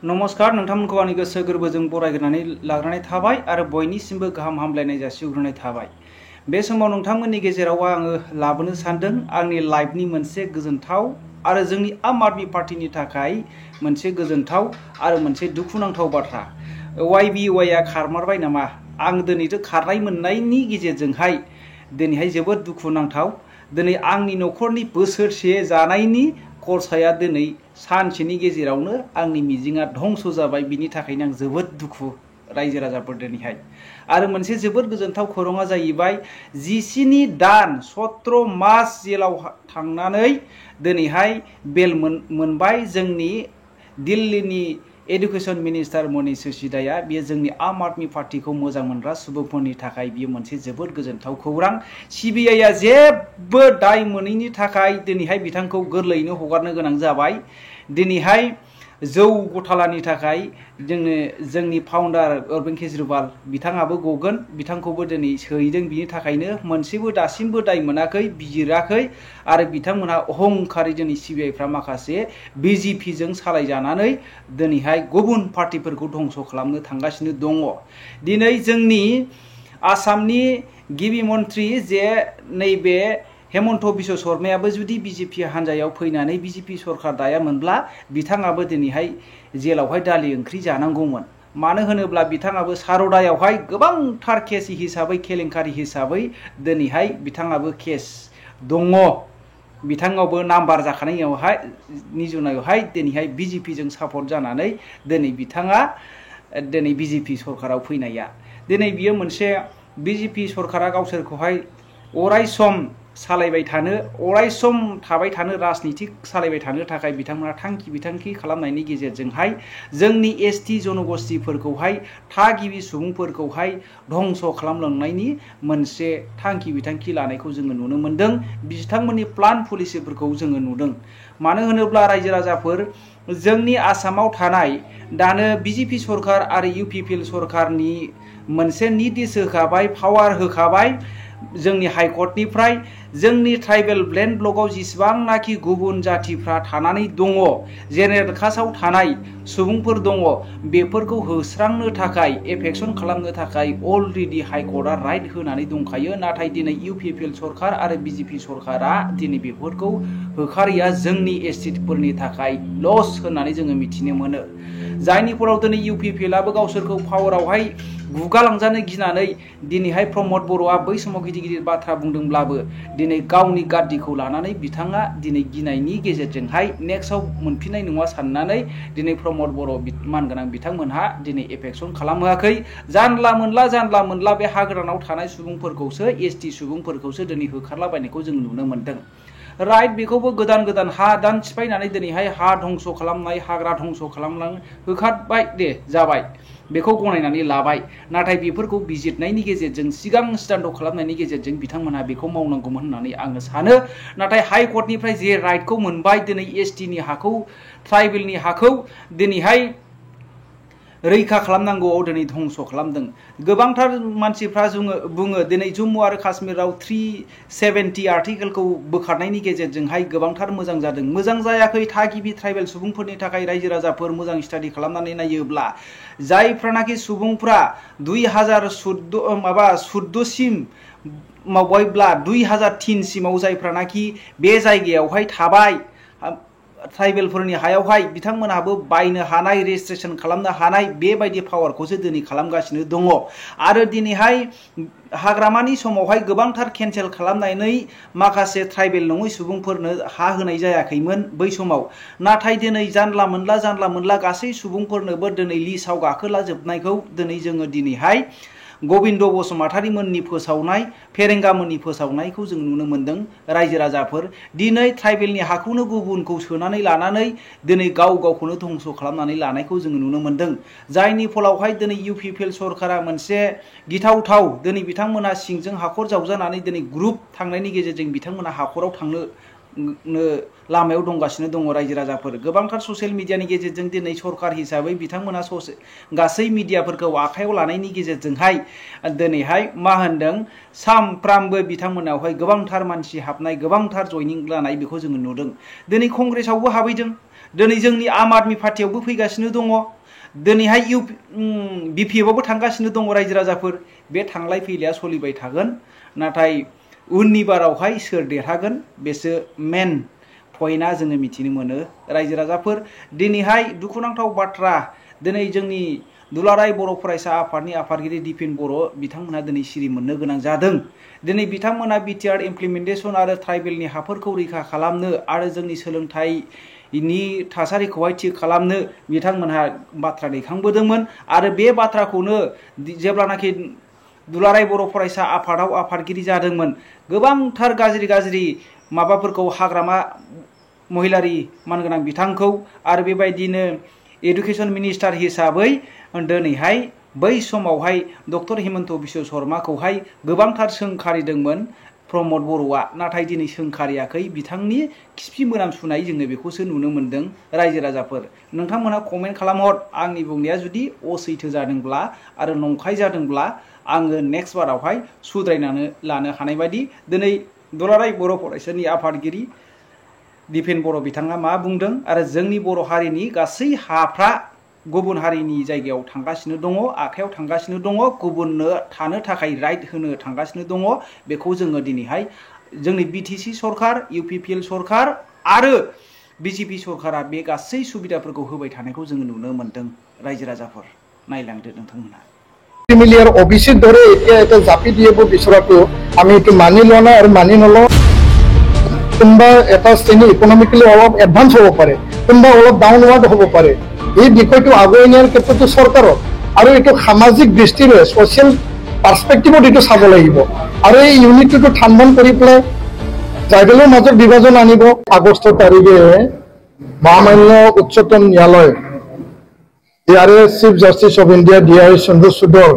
नमस्कार नोंथांमोनखौ आंनि गोसो गोरबोजों बरायग्रोनानै लाग्रोनाय थाबाय आरो बयनिसिमबो गाहाम हामलायनाय जासिहरग्रोनाय थाबाय। बे समाव नोंथांमोननि गेजेराव आङो लाबोनो सानदों आंनि लाइफनि मोनसे गोजोनथाव आरो जोंनि आम आदमी पार्टीनि थाखाय मोनसे गोजोनथाव आरो मोनसे दुखुनांथाव बाथ्रा। YBY आ खारमारबाय नामा? आं दिनैथ' खारनाय मोननायनि गेजेरजोंहाय दिनैहाय जोबोद दुखुनांथाव। दिनै आंनि न'खरनि बोसोरसे जानायनि खरसाया दिनै सानसेनि गेजेरावनो आंनि मिजिंआ धंस जाबाय। बिनि थाखायनो आं जोबोद दुखु रायजो राजाफोर दिनैहाय। आरो मोनसे जोबोद गोजोनथाव खौराङा जाहैबाय 17 दान 17 मास जेलाव थांनानै दिनैहाय बेल मोनबाय जोंनि दिल्लीनि एडुकेशन मिनिस्टार मनीष सिसोदियाया। बेयो जोंनि आम आदमी पार्टीखौ मोजां मोनग्रा सुबुंफोरनि थाखाय बियो मोनसे जोबोद गोजोनथाव खौरां। CBI आ जेबो दाय मोनैनि थाखाय दिनैहाय बिथांखौ गोरलैयैनो हगारनो गोनां जाबाय। दिनैहाय जौ घोटालानि थाखाय जोंनि फाउन्डार अरविंद केजरीवाल बिथाङाबो गगोन। बिथांखौबो दिनै सोहैदों। बिनि थाखायनो मोनसेबो दासिमबो दाय मोनाखै, बिजिराखै आरो बिथांमोनहा अहंखारै दिनै CBIफ्रा माखासे BJP जों सालायजानानै दिनैहाय गुबुन पार्टीफोरखौ धंस खालामनो थांगासिनो दङ। दिनै जोंनि आसामनि गिबि मन्थ्रि जे नैबे हेमन्त बिश्व शर्मायाबो जुदि BJP हान्जायाव फैनानै BJP सरकार दायामोनब्ला बिथाङाबो दिनैहाय जेलावहाय दालि ओंख्रि जानांगौमोन। मानो होनोब्ला बिथाङाबो सारदायावहाय गोबांथार केस हिसाबै केलेंकारि हिसाबै दिनैहाय बिथाङाबो केस दङ। बिथाङावबो नाम्बार जाखानायावहाय निजुनायावहाय दिनैहाय BJP जों सापर्ट जानानै दिनै बिथाङा दिनै BJP सरकाराव फैनाया दिनै बियो मोनसे BJP सरकारा गावसोरखौहाय अराय सम सालायबाय थानो, अराय सम थाबाय थानो, राजनितिक सालायबाय थानो थाखाय बिथांमोना थांखि बिथांखि खालामनायनि गेजेरजोंहाय जोंनि ST जनगोष्ठीफोरखौहाय थागिबि सुबुंफोरखौहाय धंस खालामलांनायनि मोनसे थांखि बिथांखि लानायखौ जोङो नुनो मोनदों। बिथांमोननि प्लान पलिसिफोरखौ जोङो नुदों। मानो होनोब्ला रायजो राजाफोर जोंनि आसामाव थानाय दानो BJP सरकार आरो UPPL सरकारनि मोनसे निर्देश होखाबाय, पावार होखाबाय जोंनि हाइकर्टनिफ्राय जोंनि ट्राइबेल लेन्ड ब्लकआव जेसेबांनाखि गुबुन जातिफ्रा थानानै दङ, जेनेरेल कास्टआव थानाय सुबुंफोर दङ, बेफोरखौ होस्रांनो थाखाय एफेक्सन खालामनो थाखाय अलरेडि हाइकर्टआ राइट होनानै दंखायो। नाथाय दिनै UPPL सरकार आरो BJP सरकारा दिनै बेफोरखौ होखारैया जोंनि एसटिफोरनि थाखाय लस होननानै जोङो मिथिनो मोनो। जायनि फलाव दिनै UPPLआबो गावसोरखौ पावारावहाय गुगालांजानो गिनानै दिनैहाय प्रमद बर'आ बै समाव गिदिर गिदिर बाथ्रा बुंदोंब्लाबो दिनै गावनि गाद्दिखौ लानानै बिथाङा दिनै गिनायनि गेजेरजोंहाय नेक्स्टआव मोनफिननाय नङा साननानै दिनै प्रमद बर' मानगोनां बिथांमोनहा दिनै एफेक्सन खालामहोआखै। जानला मोनला बे हाग्रानाव थानाय सुबुंफोरखौसो ST सुबुंफोरखौसो दिनै होखारलाबायनायखौ जों नुनो मोनदों। राइट, बेखौबो गोदान हा दान सिफायनानै दिनैहाय हा धंस खालामनाय, हाग्रा धंस खालामनानै होखारबाय दे जाबाय, बेखौ गनायनानै लाबाय। नाथाय बेफोरखौ बिजिरनायनि गेजेरजों सिदानथ' खालामनायनि गेजेरजों बिथांमोनहा बेखौ मावनांगौमोन होननानै आङो सानो। नाथाय हाइकर्टनिफ्राय जे राइटखौ मोनबाय दिनै STनि हाखौ, ट्राइबेलनि हाखौ दिनैहाय रैखा खालामनांगौआव दिनै धंस खालामदों। गोबांथार मानसिफ्रा बुङो दिनै जम्मु आरो काश्मीराव 370 आर्टिकेलखौ बोखारनायनि गेजेरजोंहाय गोबांथार मोजां जादों। मोजां जायाखै। थागिबि ट्राइबेल सुबुंफोरनि थाखाय रायजो राजाफोर मोजां स्टाडि खालामनानै नायोब्ला जायफ्रानाखि सुबुंफ्रा 2014 सिम मावबायब्ला 2003 सिमाव जायफ्रानाखि बे जायगायावहाय थाबाय ट्राइबेलफोरनि हायावहाय बिथांमोनहाबो बायनो हानाय, रेजिस्ट्रेसन खालामनो हानाय बेबायदि पावारखौसो दिनै खालामगासिनो दङ। आरो दिनैहाय हाग्रामानि समावहाय गोबांथार केन्सेल खालामनानै माखासे ट्राइबेल नङै सुबुंफोरनो हा होनाय जायाखैमोन बै समाव। नाथाय दिनै जानला मोनला गासै सुबुंफोरनोबो दिनै लिस्टआव गाखोला जोबनायखौ दिनै जोङो दिनैहाय गबिन्द बसुमतारी मोननि फोसावनाय, फेरेंगा मोननि फोसावनायखौ जों नुनो मोनदों। रायजो राजाफोर दिनै ट्राइबेलनि हाखौनो गुबुनखौ सोनानै लानानै दिनै गावखौनो धंस खालामनानै लानायखौ जोङो नुनो मोनदों। जायनि फलावहाय दिनै UPPL सरकारा मोनसे गिथावथाव दिनै बिथांमोना सिंजों हाखर जावजानानै दिनै ग्रुप थांनायनि गेजेरजों बिथांमोना हाखराव थांनो लामायाव दंगासिनो दङ। रायजो राजाफोर गोबांथार ससियेल मिडियानि गेजेरजों दिनै सरकार हिसाबै बिथांमोना गासै मिडियाफोरखौ आखायाव लानायनि गेजेरजोंहाय दिनैहाय मा होनदों, सामफ्रामबो बिथांमोनावहाय गोबांथार मानसि हाबनाय, गोबांथार जयनिं लानाय बेखौ जोङो नुदों। दिनै कंग्रेसावबो हाबैदों। दिनै जोंनि आम आदमी पार्टियावबो फैगासिनो दङ दिनैहाय BPF आवबो थांगासिनो दङ रायजो राजाफोर बे थांलाय फैलाया सोलिबाय थागोन नाथाय उननि बारावहाय सोर देरहागोन बेसो मेन पइन्टआ जोङो मिथिनो मोनो रायजो राजाफोर दिनैहाय दुखुनांथाव बाथ्रा दिनै जोंनि दुलाराय बर' फरायसा आफादनि आफादगिरि दिपेन बर' बिथांमोना दिनै सिरि मोननो गोनां जादों दिनै बिथांमोना बिटिआर इमप्लिमेन्टेसन आरो ट्राइबेलनि हाफोरखौ रैखा खालामनो आरो जोंनि सोलोंथाइनि थासारिखौहाय थि खालामनो बिथांमोनहा बाथ्रा दैखांबोदोंमोन आरो बे बाथ्राखौनो जेब्लानाखि दुलाराय बर' फरायसा आफादाव आफादगिरि जादोंमोन गोबांथार गाज्रि माबाफोरखौ हाग्रामा महिलारि मानगोनां बिथांखौ आरो बेबायदिनो एडुकेशन मिनिस्टार हिसाबै दिनैहाय बै समावहाय डक्टर हिमन्त बिश्व शर्माखौहाय गोबांथार सोंखारिदोंमोन प्रमद बर'आ नाथाय दिनै सोंखारियाखै बिथांनि खिफि मोनामसुनाय जोङो बेखौसो नुनो मोनदों रायजो राजाफोर नोंथांमोना कमेन्ट खालामहर आंनि बुंनाया जुदि असैथो जादोंब्ला आरो नंखाय जादोंब्ला आङो नेक्स्ट बारावहाय सुद्रायनानै लानो हानाय बायदि दिनै दुलाराय बर' फरायसानि आफादगिरि दिपेन बर' बिथाङा मा बुंदों आरो जोंनि बर' हारिनि गासै हाफ्रा गुबुन हारिनि जायगायाव थांगासिनो दङ आखायाव थांगासिनो दङ गुबुननो थानो थाखाय राइट होनो थांगासिनो दङ बेखौ जोङो दिनैहाय जोंनि BTC सरकार UPPL सरकार आरो BJP सरकारा बे गासै सुबिदाफोरखौ होबाय थानायखौ जोङो नुनो मोनदों रायजो राजाफोर नायलांदो नोंथांमोना ক্ৰিমিলিয়াৰ অবিচিৰ দৰে এতিয়া এটা জাপি দিব বিচৰাটো আমি এইটো মানি লোৱা নাই আৰু মানি নলওঁ কোনোবা এটা শ্ৰেণী ইকনমিকেলি অলপ এডভান্স হ'ব পাৰে কোনোবা অলপ ডাউনৱাৰ্ড হ'ব পাৰে এই বিষয়টো আগুৱাই নিয়াৰ ক্ষেত্ৰতো চৰকাৰৰ আৰু এইটো সামাজিক দৃষ্টিৰে ছ'চিয়েল পাৰ্চপেক্টিভত এইটো চাব লাগিব আৰু এই ইউনিটিটো ঠাণ্ডন কৰি পেলাই ট্ৰাইবেলৰ মাজত বিভাজন আনিব আগষ্টৰ তাৰিখে মহামান্য উচ্চতম ন্যায়ালয় ইয়াৰে chief justice of India DI চন্দ্ৰচূড়ৰ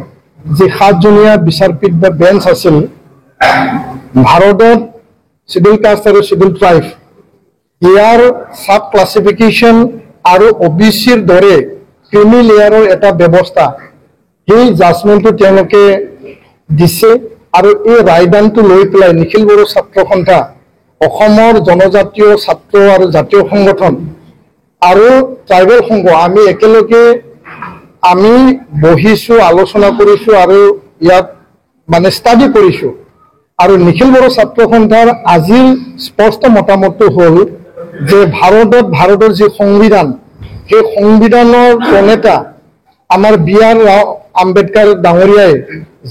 যি 7জনীয়া বিচাৰপীঠ বা বেঞ্চ আছিল ভাৰতত শিডিউল কাষ্ট আৰু শিডিউল ট্ৰাইব ইয়াৰ সাব ক্লাছিফিকেশ্যন আৰু OBCৰ দৰে ক্ৰিমি লেয়াৰৰ এটা ব্যৱস্থা এই জাজমেণ্টটো তেওঁলোকে দিছে আৰু এই ৰায়দানটো লৈ পেলাই নিখিল বড়ো ছাত্ৰ সন্থা অসমৰ জনজাতীয় ছাত্ৰ আৰু জাতীয় সংগঠন আৰু ট্ৰাইবেল সংঘ আমি একেলগে আমি বহিছো আলোচনা কৰিছো আৰু ইয়াত মানে ষ্টাডি কৰিছো আৰু নিখিল বড়ো ছাত্ৰ সন্থাৰ আজিৰ স্পষ্ট মতামতটো হ'ল যে ভাৰতৰ যি সংবিধান সেই সংবিধানৰ প্ৰণেতা আমাৰ BR আম্বেদকাৰ ডাঙৰীয়াই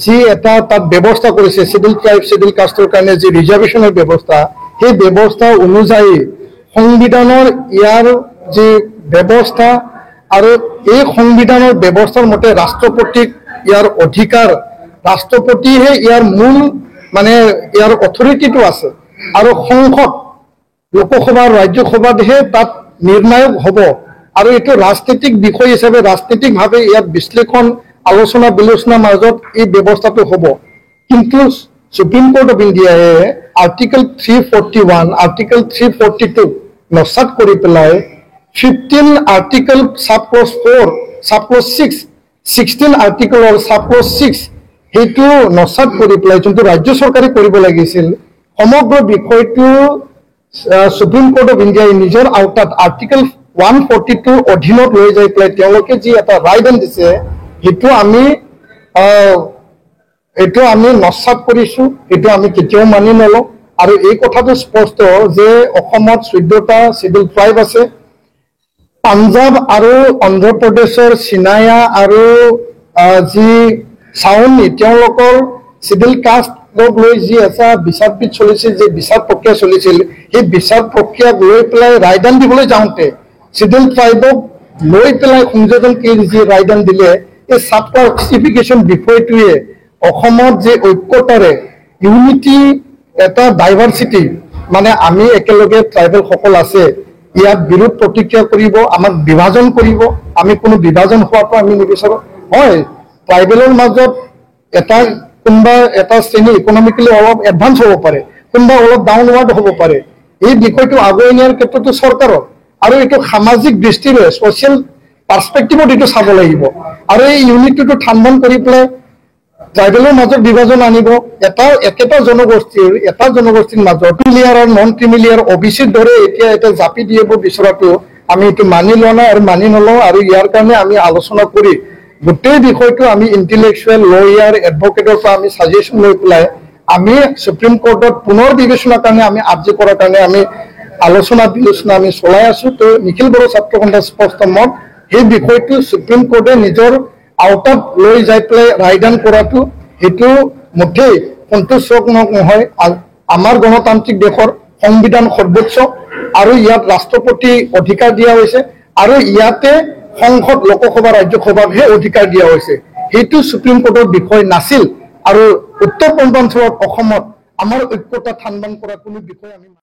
যি এটা তাত ব্যৱস্থা কৰিছে শিডিউল ট্ৰাইব শিডিউল কাষ্টৰ কাৰণে যি ৰিজাৰ্ভেশ্যনৰ ব্যৱস্থা সেই ব্যৱস্থা অনুযায়ী সংবিধানৰ ইয়াৰ যে ব্যৱস্থা আৰু এই সংবিধানৰ ব্যৱস্থাৰ মতে ৰাষ্ট্ৰপতিক ইয়াৰ অধিকাৰ ৰাষ্ট্ৰপতিহে ইয়াৰ মূল মানে ইয়াৰ অথৰিটিটো আছে আৰু সংসদ লোকসভা ৰাজ্যসভাতহে তাত নিৰ্ণায়ক হ'ব আৰু এইটো ৰাজনৈতিক বিষয় হিচাপে ৰাজনৈতিকভাৱে ইয়াত বিশ্লেষণ আলোচনা বিলোচনাৰ মাজত এই ব্যৱস্থাটো হ'ব কিন্তু সুপ্ৰিম কোৰ্ট অফ ইণ্ডিয়ায়ে আৰ্টিকল 341 আৰ্টিকল 342 নসাত কৰি পেলাই 15 article subclause 4 subclause 6 16 article or subclause 6 হেতু নসাত কৰি পেলাই যোনটো ৰাজ্য চৰকাৰে কৰিব লাগিছিল সমগ্ৰ বিষয়টো সুপ্ৰিম কোৰ্ট অফ ইণ্ডিয়াই নিজৰ আউটত আৰ্টিকল 142 অধীনত লৈ যাই পেলাই তেওঁলোকে যি এটা ৰায়দান দিছে এইটো আমি নসাত কৰিছো এইটো আমি কেতিয়াও মানি নলওঁ আৰু এই কথাটো স্পষ্ট যে অসমত 14টা শিডিউল ট্ৰাইব আছে পাঞ্জাব আৰু অন্ধ্ৰ প্ৰদেশৰ সিনায়া আৰু যি সাউনি তেওঁলোকৰ শিডিউল কাষ্টক লৈ যি এটা বিচাৰপীঠ চলিছিল যে বিচাৰ প্ৰক্ৰিয়া চলিছিল সেই বিচাৰ প্ৰক্ৰিয়াক লৈ পেলাই ৰায়দান দিবলৈ যাওঁতে শিডিউল ট্ৰাইবক লৈ পেলাই সংযোজনকাৰী যি ৰায়দান দিলে এই সাব ক্লাছিফিকেশ্যন বিষয়টোৱে অসমত যে ঐক্যতাৰে ইউনিটি এটা ডাইভাৰ্চিটি মানে আমি একেলগে ট্ৰাইবেল সকল আছে ইয়াত বিৰোধ প্ৰতিক্ৰিয়া কৰিব আমাক বিভাজন কৰিব আমি কোনো বিভাজন হোৱাটো আমি নিবিচাৰো হয় ট্ৰাইবেলৰ মাজত এটা কোনোবা এটা শ্ৰেণী ইকনমিকেলি অলপ এডভান্স হ'ব পাৰে কোনোবা অলপ ডাউনৱাৰ্ড হ'ব পাৰে এই বিষয়টো আগুৱাই নিয়াৰ ক্ষেত্ৰতো চৰকাৰৰ আৰু এইটো সামাজিক দৃষ্টিৰে ছ'চিয়েল পাৰ্চপেক্টিভত এইটো চাব লাগিব আৰু এই ইউনিটিটো ঠাণ্ডন কৰি পেলাই ট্ৰাইবেলৰ মাজত বিভাজন আনিব একেটা জনগোষ্ঠীৰ মাজত ক্ৰিমিলিয়াৰ আৰু নন ক্ৰিমিলিয়াৰ OBCৰ দৰে এতিয়া এটা জাপি দিব বিচৰাটো আমি এইটো মানি লোৱা নাই আৰু মানি নলওঁ আৰু ইয়াৰ কাৰণে আমি আলোচনা কৰি গোটেই বিষয়টো আমি ইণ্টেলেকচুৱেল লয়াৰ এডভকেটৰ পৰা আমি সাজেশ্যন লৈ পেলাই আমি সুপ্ৰিম কোৰ্টত পুনৰ বিবেচনাৰ কাৰণে আমি আৰ্জি কৰাৰ কাৰণে আমি আলোচনা বিবেচনা আমি চলাই আছো। তো নিখিল বড়ো ছাত্ৰ সন্থাৰ স্পষ্ট মত সেই বিষয়টো সুপ্ৰিম কোৰ্টে নিজৰ আওতাত লৈ যাই পেলাই ৰায়দান কৰাটো সেইটো মুঠেই সন্তোষজনক নহয়। আমাৰ গণতান্ত্ৰিক দেশৰ সংবিধান সৰ্বোচ্চ আৰু ইয়াত ৰাষ্ট্ৰপতি অধিকাৰ দিয়া হৈছে আৰু ইয়াতে সংসদ লোকসভা ৰাজ্যসভাতহে অধিকাৰ দিয়া হৈছে। সেইটো সুপ্ৰিম কোৰ্টৰ বিষয় নাছিল আৰু উত্তৰ পূৰ্বাঞ্চলত অসমত আমাৰ ঐক্যতা থান বান কৰা কোনো বিষয় আমি